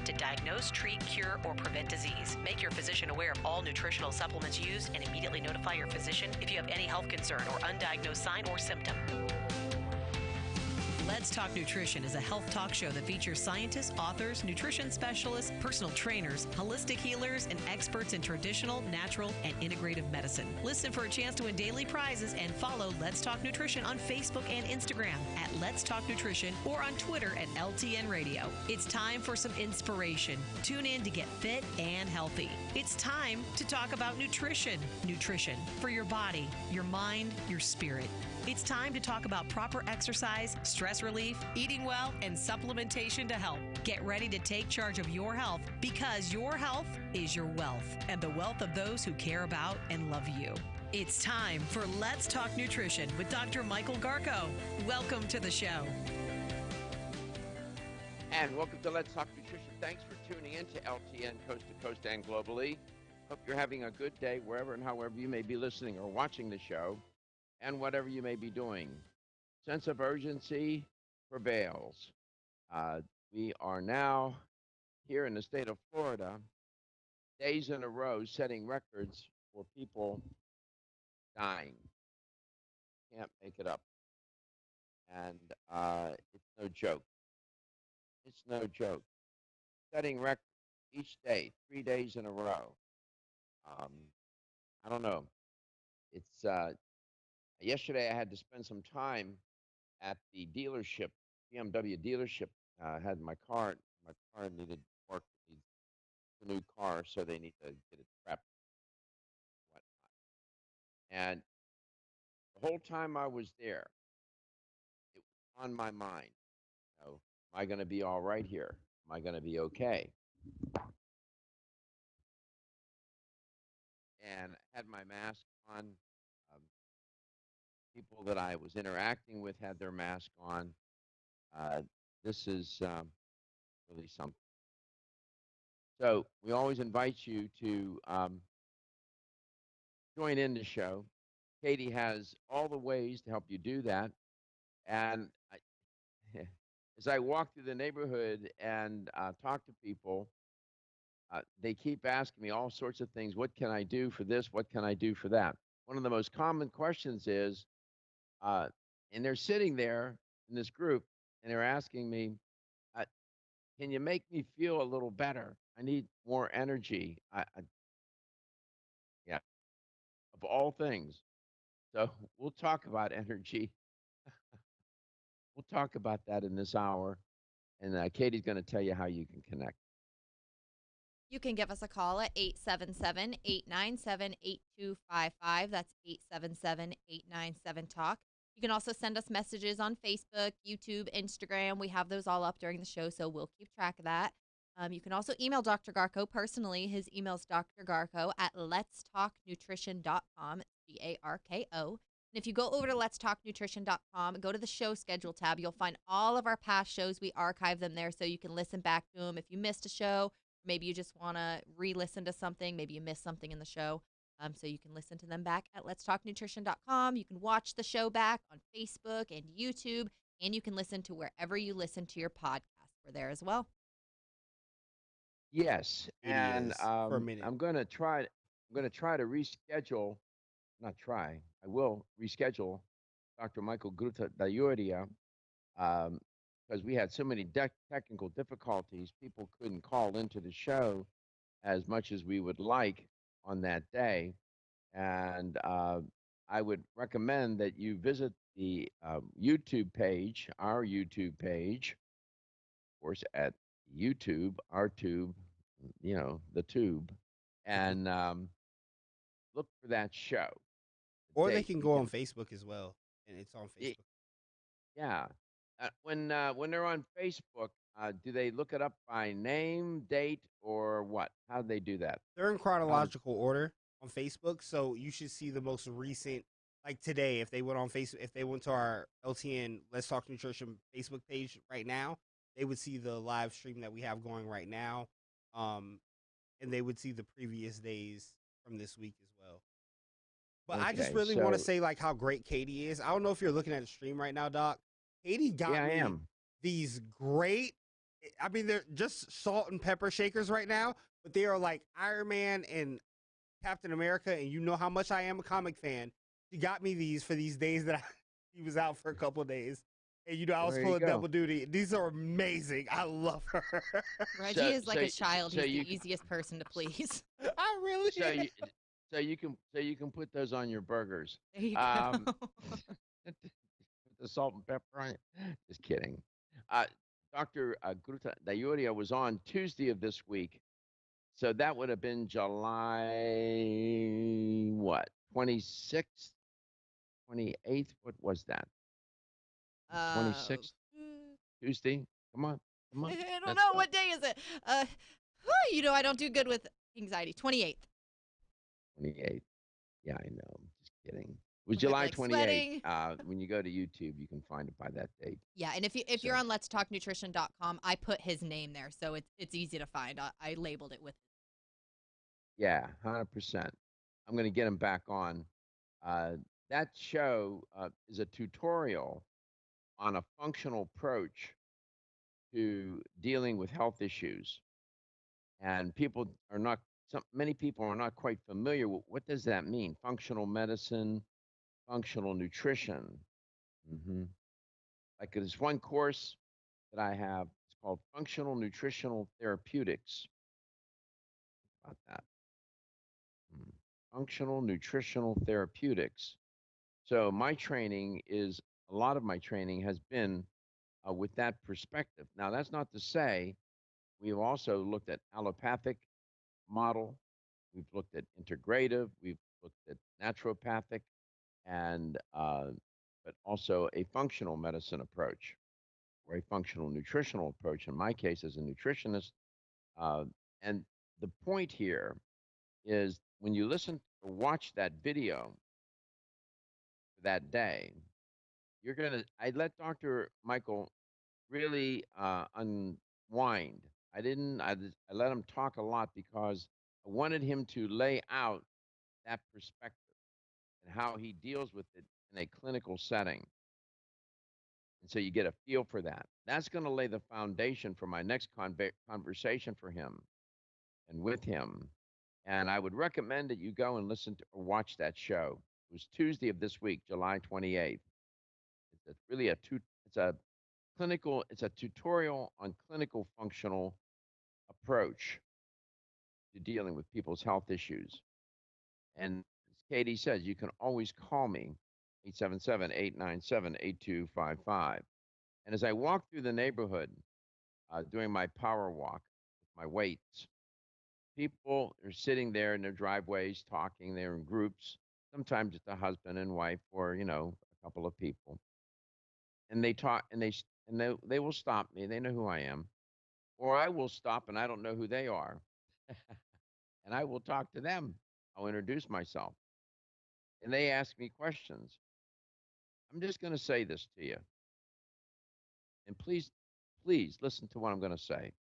to diagnose, treat, cure, or prevent disease. Make your physician aware of all nutritional supplements used and immediately notify your physician if you have any health concern or undiagnosed sign or symptom. Let's Talk Nutrition is a health talk show that features scientists, authors, nutrition specialists, personal trainers, holistic healers, and experts in traditional, natural, and integrative medicine. Listen for a chance to win daily prizes and follow Let's Talk Nutrition on Facebook and Instagram at Let's Talk Nutrition or on Twitter at LTN Radio. It's time for some inspiration. Tune in to get fit and healthy. It's time to talk about nutrition. Nutrition for your body, your mind, your spirit. It's time to talk about proper exercise, stress relief, eating well, and supplementation to help. Get ready to take charge of your health because your health is your wealth and the wealth of those who care about and love you. It's time for Let's Talk Nutrition with Dr. Michael Garko. Welcome to the show. And welcome to Let's Talk Nutrition. Thanks for tuning in to LTN Coast to Coast and globally. Hope you're having a good day wherever and however you may be listening or watching the show. And whatever you may be doing, sense of urgency prevails. We are now here in the state of Florida, days in a row setting records for people dying. Can't make it up. And it's no joke. It's no joke. Setting records each day, 3 days in a row. I don't know. It's yesterday, I had to spend some time at the dealership, BMW dealership. Had my car needed work, needs a new car, so they need to get it prepped and whatnot. And the whole time I was there, it was on my mind. You know, am I going to be all right here? Am I going to be okay? And I had my mask on. People that I was interacting with had their mask on. This is really something. So we always invite you to join in the show. Katie has all the ways to help you do that. And as I walk through the neighborhood and talk to people, they keep asking me all sorts of things. What can I do for this? What can I do for that? One of the most common questions is, and they're sitting there in this group, and they're asking me, can you make me feel a little better? I need more energy. Yeah, of all things. So we'll talk about energy. We'll talk about that in this hour. And Katie's going to tell you how you can connect. You can give us a call at 877-897-8255. That's 877-897-TALK. You can also send us messages on Facebook, YouTube, Instagram. We have those all up during the show, so we'll keep track of that. You can also email Dr. Garko personally. His email is drgarko@letstalknutrition.com, Garko. And if you go over to letstalknutrition.com, go to the show schedule tab, you'll find all of our past shows. We archive them there so you can listen back to them. If you missed a show, maybe you just want to re-listen to something, maybe you missed something in the show. So you can listen to them back at letstalknutrition.com. You can watch the show back on Facebook and YouTube, and you can listen to wherever you listen to your podcast. We're there as well. Yes, and for a minute. I'm going to try to reschedule. Not try. I will reschedule Dr. Michael Gruta Dayuria because we had so many technical difficulties. People couldn't call into the show as much as we would like on that day. And I would recommend that you visit the YouTube page, our YouTube page, of course, at YouTube, our tube, you know, the tube, and look for that show. Or they can go on Facebook as well, and it's on Facebook. Yeah. When they're on Facebook, do they look it up by name, date, or what? How do they do that? They're in chronological order on Facebook, so you should see the most recent. Like today, if they went on Facebook, if they went to our LTN Let's Talk Nutrition Facebook page right now, they would see the live stream that we have going right now, and they would see the previous days from this week as well. But I just really want to say like how great Katie is. I don't know if you're looking at the stream right now, Doc. Katie got me these great I mean, they're just salt and pepper shakers right now, but they are like Iron Man and Captain America, and you know how much I am a comic fan. She got me these for these days that he was out for a couple of days. And you know, I Well, was there you pulling go. double duty. These are amazing. I love her. Reggie is like a So child. so He's you the easiest person to please. I really so am. you so you can put those on your burgers. There you Um, go. Put the salt and pepper on it. Just kidding. Uh, Dr. Gruta Dayuria was on Tuesday of this week. So that would have been July, what, 26th, 28th? What was that? Uh, 26th, Tuesday? Come on, come on. I don't Let's know. go. What day is it? I don't do good with anxiety. 28th. 28th. Yeah, I know. Just kidding. It was I'm gonna be July like 28th. sweating. When you go to YouTube, you can find it by that date. Yeah, and if you're So, on letstalknutrition.com, I put his name there, so it's easy to find. I labeled it with. yeah, 100%. I'm going to get him back on. Uh, that show is a tutorial on a functional approach to dealing with health issues. And many people are not quite familiar with what does that mean? Functional medicine, functional nutrition. hmm Like there's one course that I have. It's called Functional Nutritional Therapeutics. About that. Mm. Functional Nutritional Therapeutics. So a lot of my training has been with that perspective. Now, that's not to say we've also looked at allopathic model, we've looked at integrative, we've looked at naturopathic, and but also a functional medicine approach or a functional nutritional approach. In my case, as a nutritionist, uh, and the point here is when you listen or watch that video that day, I let Dr. Michael really unwind. I let him talk a lot because I wanted him to lay out that perspective and how he deals with it in a clinical setting. And so you get a feel for that. That's going to lay the foundation for my next conversation for him and with him. And I would recommend that you go and listen to or watch that show. It was Tuesday of this week, July 28th. It's a it's a tutorial on clinical functional approach to dealing with people's health issues. And as Katie says, you can always call me, 877-897-8255. And as I walk through the neighborhood doing my power walk with my weights, people are sitting there in their driveways talking. They're in groups. Sometimes it's a husband and wife or, a couple of people. And they talk and they will stop me. They know who I am. Or I will stop and I don't know who they are. And I will talk to them. I'll introduce myself. And they ask me questions. I'm just going to say this to you. And please listen to what I'm going to say.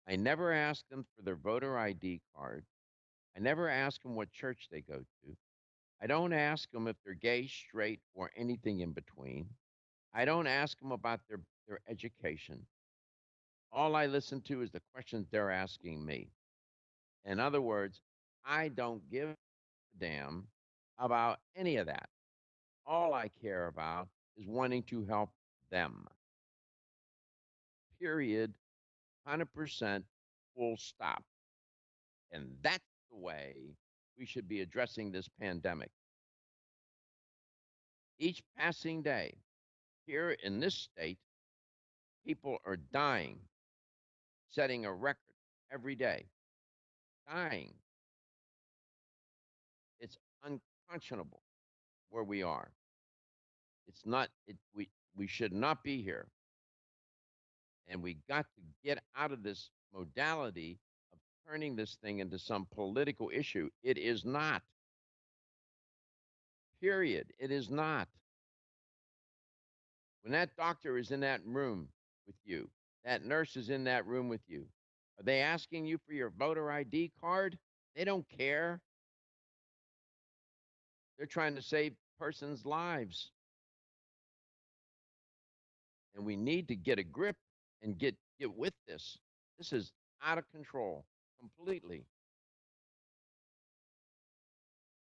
I never ask them for their voter ID card. I never ask them what church they go to. I don't ask them if they're gay, straight, or anything in between. I don't ask them about their education. All I listen to is the questions they're asking me. In other words, I don't give a damn about any of that. All I care about is wanting to help them. Period. 100%. Full stop. And that's the way we should be addressing this pandemic. Each passing day here in this state, people are dying, setting a record every day. Dying. It's unconscionable where we are. It's not it we should not be here. And we got to get out of this modality of turning this thing into some political issue. It is not. Period. It is not. When that doctor is in that room with you, that nurse is in that room with you, are they asking you for your voter ID card? They don't care. They're trying to save persons' lives. And we need to get a grip and get with this. This is out of control completely.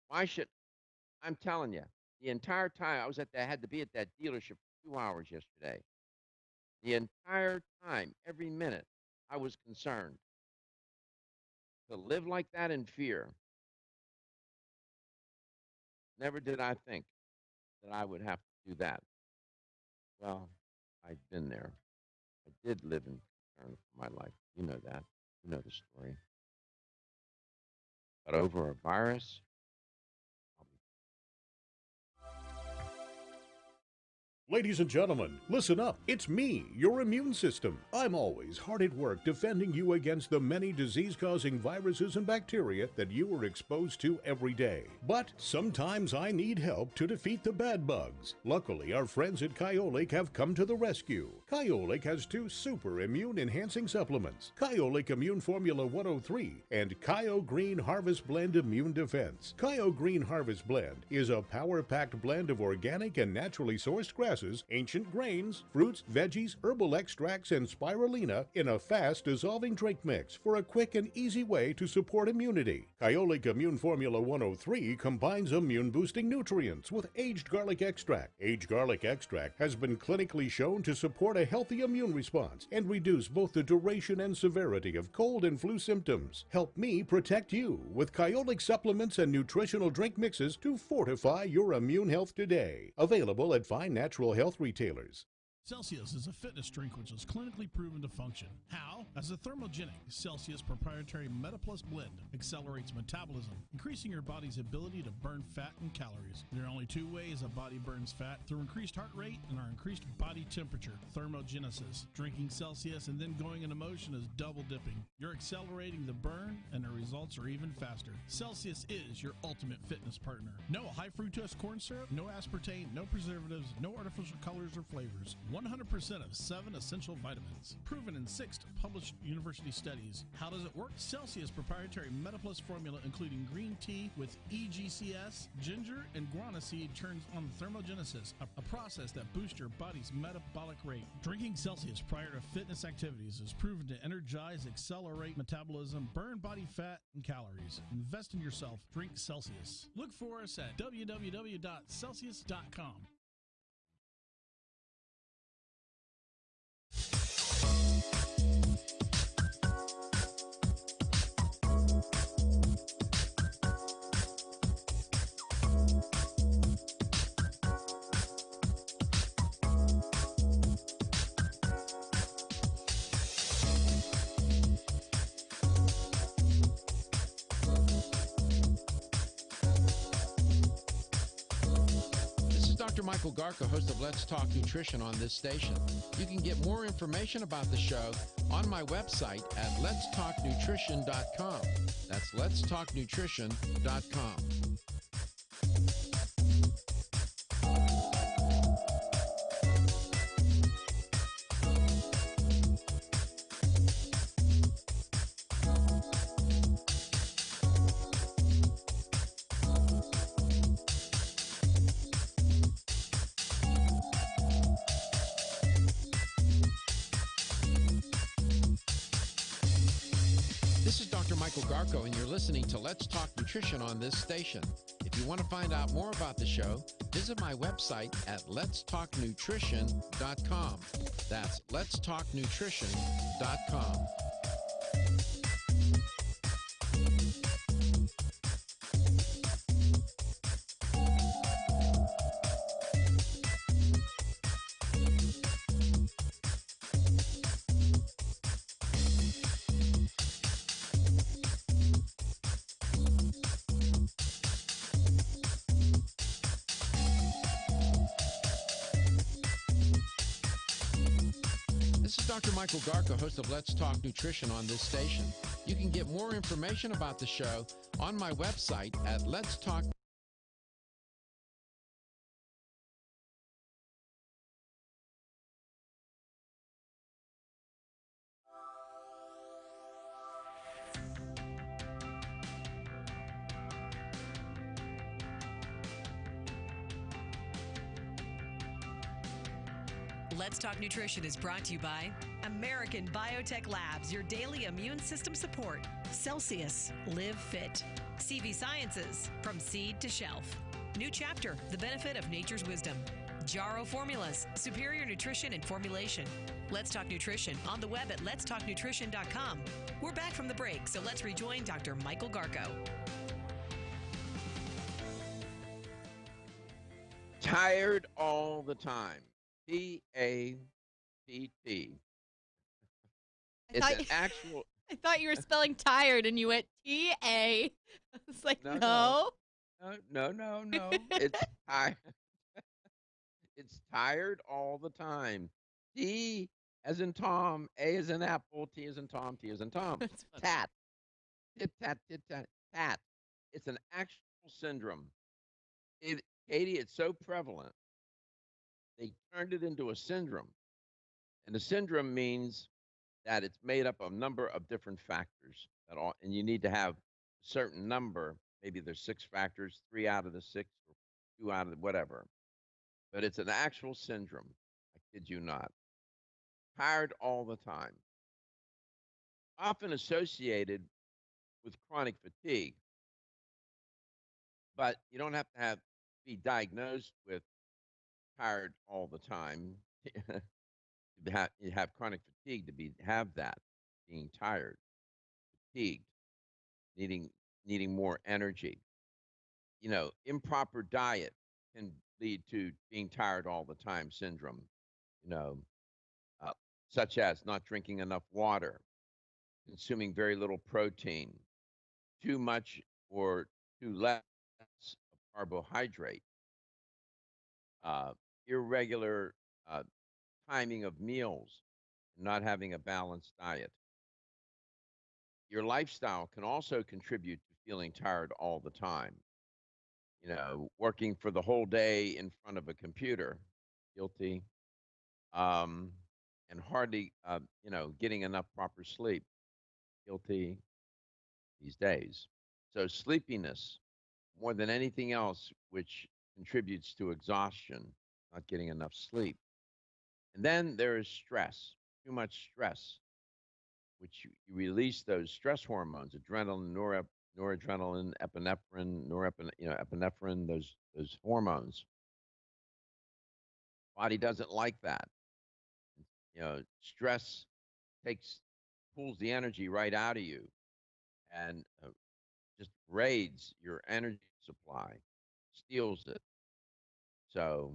Why should I'm telling you, the entire time I had to be at that dealership for 2 hours yesterday. The entire time, every minute, I was concerned. To live like that in fear, never did I think that I would have to do that. Well, I've been there. I did live in concern for my life. You know that. You know the story. But over a virus, Ladies and gentlemen, listen up. It's me, your immune system. I'm always hard at work defending you against the many disease-causing viruses and bacteria that you are exposed to every day. But sometimes I need help to defeat the bad bugs. Luckily, our friends at Kyolic have come to the rescue. Kyolic has 2 super immune-enhancing supplements, Kyolic Immune Formula 103 and Kyo Green Harvest Blend Immune Defense. Kyo Green Harvest Blend is a power-packed blend of organic and naturally sourced grasses, ancient grains, fruits, veggies, herbal extracts, and spirulina in a fast-dissolving drink mix for a quick and easy way to support immunity. Kyolic Immune Formula 103 combines immune-boosting nutrients with aged garlic extract. Aged garlic extract has been clinically shown to support a healthy immune response and reduce both the duration and severity of cold and flu symptoms. Help me protect you with Kyolic supplements and nutritional drink mixes to fortify your immune health today. Available at fine natural health retailers. Celsius is a fitness drink which is clinically proven to function. How? As a thermogenic, Celsius proprietary MetaPlus blend accelerates metabolism, increasing your body's ability to burn fat and calories. There are only 2 ways a body burns fat: through increased heart rate and our increased body temperature, thermogenesis. Drinking Celsius and then going into motion is double dipping. You're accelerating the burn and the results are even faster. Celsius is your ultimate fitness partner. No high fructose corn syrup, no aspartame, no preservatives, no artificial colors or flavors. 100% of 7 essential vitamins. Proven in 6 published university studies. How does it work? Celsius proprietary MetaPlus formula, including green tea with EGCS, ginger, and guarana seed, turns on thermogenesis, a process that boosts your body's metabolic rate. Drinking Celsius prior to fitness activities is proven to energize, accelerate metabolism, burn body fat and calories. Invest in yourself. Drink Celsius. Look for us at www.celsius.com. Dr. Michael Garka, host of Let's Talk Nutrition on this station. You can get more information about the show on my website at letstalknutrition.com. That's letstalknutrition.com. This is Dr. Michael Garko, and you're listening to Let's Talk Nutrition on this station. If you want to find out more about the show, visit my website at letstalknutrition.com. That's letstalknutrition.com. This is Dr. Michael Garka, host of Let's Talk Nutrition on this station. You can get more information about the show on my website at letstalk. Let's Talk Nutrition is brought to you by American Biotech Labs, your daily immune system support. Celsius, live fit. CV Sciences, from seed to shelf. New chapter, the benefit of nature's wisdom. Jarro Formulas, superior nutrition and formulation. Let's Talk Nutrition on the web at letstalknutrition.com. We're back from the break, so let's rejoin Dr. Michael Garko. Tired all the time. T-A-T-T. It's an actual... I thought you were spelling tired and you went T-A. I was like, no. No. It's tired. It's tired all the time. T as in Tom, A as in apple, T as in Tom, T as in Tom. Tat. Tit, tat, tit, tat, tat. It's an actual syndrome. Katie, it's so prevalent. They turned it into a syndrome. And a syndrome means that it's made up of a number of different factors and you need to have a certain number. Maybe there's 6 factors, 3 out of the 6 or 2 out of the whatever. But it's an actual syndrome. I kid you not. Tired all the time. Often associated with chronic fatigue. But you don't have to be diagnosed with tired all the time. You have chronic fatigue to have that, being tired, fatigued, needing more energy. Improper diet can lead to being tired all the time syndrome, uh, such as not drinking enough water, consuming very little protein, too much or too less of carbohydrate, irregular timing of meals, not having a balanced diet. Your lifestyle can also contribute to feeling tired all the time. Working for the whole day in front of a computer, guilty, and hardly, getting enough proper sleep, guilty these days. So sleepiness, more than anything else, which contributes to exhaustion, not getting enough sleep. And then there is stress, too much stress, which you release those stress hormones, adrenaline, noradrenaline, epinephrine, epinephrine, those hormones. Body doesn't like that. Stress pulls the energy right out of you and just raids your energy supply, steals it. So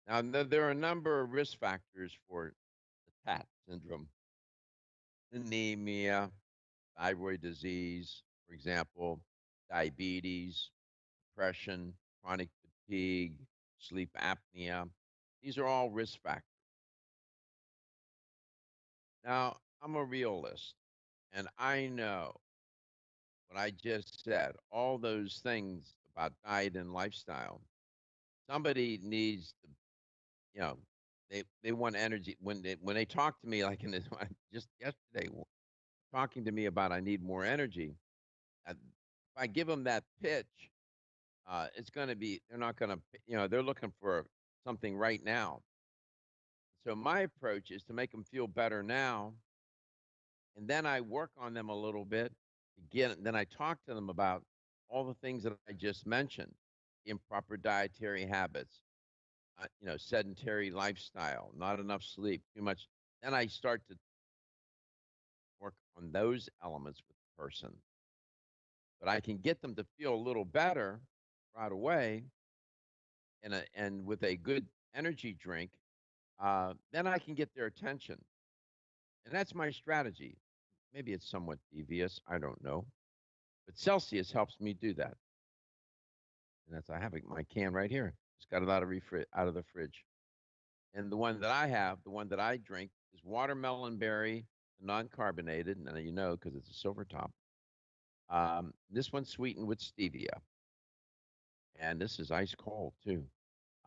now there are a number of risk factors for the TAT syndrome: anemia, thyroid disease, for example, diabetes, depression, chronic fatigue, sleep apnea. These are all risk factors. Now, I'm a realist, and I know what I just said, all those things about diet and lifestyle. Somebody needs to, you know, they want energy when they talk to me like in this just yesterday talking to me about I need more energy. If I give them that pitch, it's going to be they're not going to they're looking for something right now. So my approach is to make them feel better now, and then I work on them a little bit. Again, then I talk to them about all the things that I just mentioned: improper dietary habits, sedentary lifestyle, not enough sleep, too much. Then I start to work on those elements with the person. But I can get them to feel a little better right away, and with a good energy drink, then I can get their attention. And that's my strategy. Maybe it's somewhat devious. I don't know. But Celsius helps me do that. And I have my can right here. Just got it out of the fridge. And the one that I have, the one that I drink, is watermelon berry, non-carbonated, and because it's a silver top. This one's sweetened with stevia, and this is ice cold too.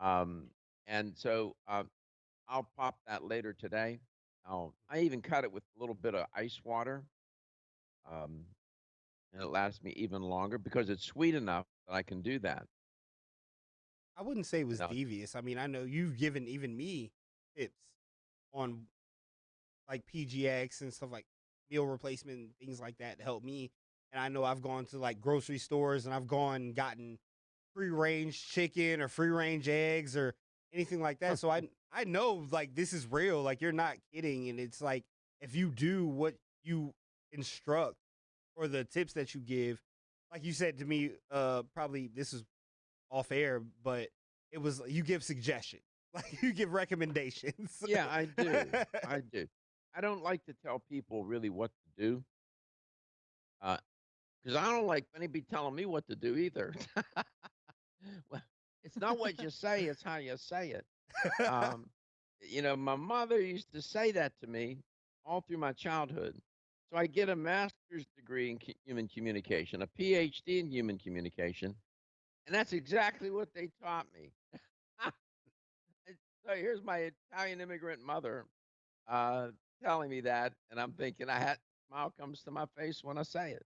Um, and so I'll pop that later today. I even cut it with a little bit of ice water, um, and it lasts me even longer because it's sweet enough that I can do that. I wouldn't say it was You know, devious. I mean, I know you've given even me tips on like PGX and stuff like meal replacement, things like that to help me. And I know I've gone to like grocery stores and I've gone and gotten free range chicken or free range eggs or anything like that. So I know like this is real. Like you're not kidding. And it's like if you do what you instruct or the tips that you give, like you said to me, probably this is off air, but it was you give suggestions. Like you give recommendations. Yeah, I do. I do. I don't like to tell people really what to do because I don't like anybody telling me what to do either. Well, it's not what you say, it's how you say it. Um, my mother used to say that to me all through my childhood. So I get a master's degree in human communication, a PhD in human communication, and that's exactly what they taught me. And so here's my Italian immigrant mother uh, telling me that, and I'm thinking smile comes to my face when I say it.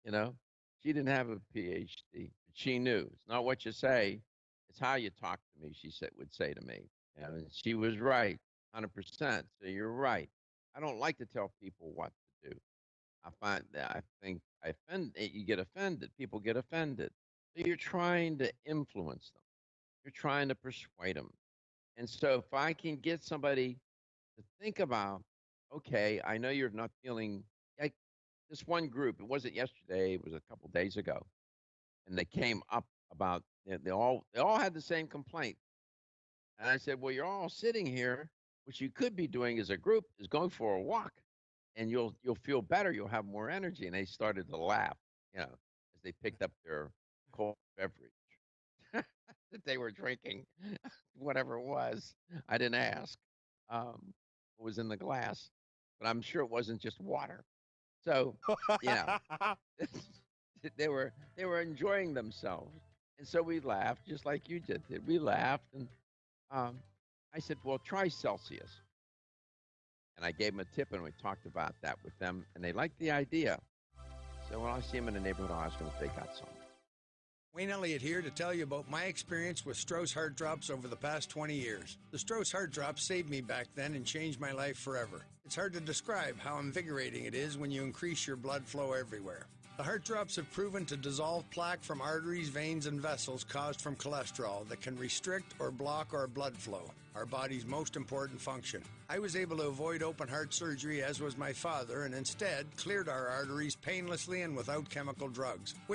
You know, she didn't have a PhD, but she knew it's not what you say, it's how you talk to me. Would say to me, and she was right, 100%. So you're right. I don't like to tell people what to do. I think I offend. You get offended. People get offended. So you're trying to influence them. You're trying to persuade them. And so if I can get somebody to think about, okay, I know you're not feeling like this one group. It wasn't yesterday. It was a couple days ago, and they came up about they all had the same complaint. And I said, well, you're all sitting here. What you could be doing as a group is going for a walk, and you'll feel better. You'll have more energy. And they started to laugh, as they picked up their cold beverage that they were drinking, whatever it was. I didn't ask what was in the glass, but I'm sure it wasn't just water. So, you know, they were enjoying themselves, and so we laughed just like you did. We laughed, and um, I said, "Well, try Celsius," and I gave them a tip, and we talked about that with them, and they liked the idea. So when I see them in the neighborhood, I'll ask them if they got some. Wayne Elliott here to tell you about my experience with Strauss Heart Drops over the past 20 years. The Strauss Heart Drops saved me back then and changed my life forever. It's hard to describe how invigorating it is when you increase your blood flow everywhere. The Heart Drops have proven to dissolve plaque from arteries, veins, and vessels caused from cholesterol that can restrict or block our blood flow, our body's most important function. I was able to avoid open heart surgery, as was my father, and instead cleared our arteries painlessly and without chemical drugs.